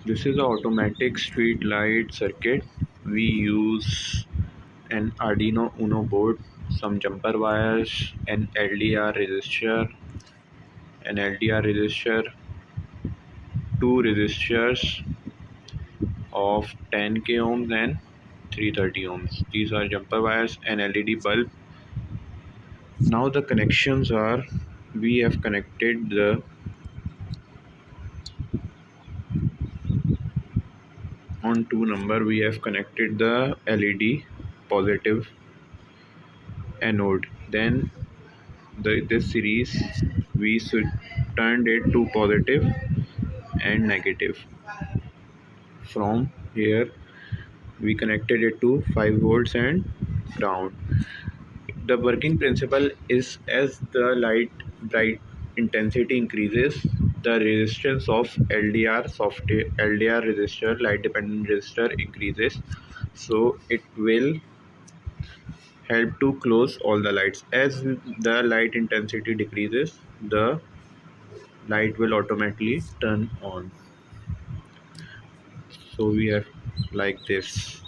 This is an automatic street light circuit. We use an Arduino Uno board, some jumper wires, an LDR resistor, two resistors of 10k ohms and 330 ohms. These are jumper wires and LED bulb. Now the connections are, we have connected the on 2 number, we have connected the LED positive anode. Then this series we turned it to positive and negative. From here we connected it to 5 volts and ground. The working principle is, as the light bright intensity increases, the resistance of LDR resistor, light dependent resistor, increases, so it will help to close all the lights. As the light intensity decreases, the light will automatically turn on. So we have like this.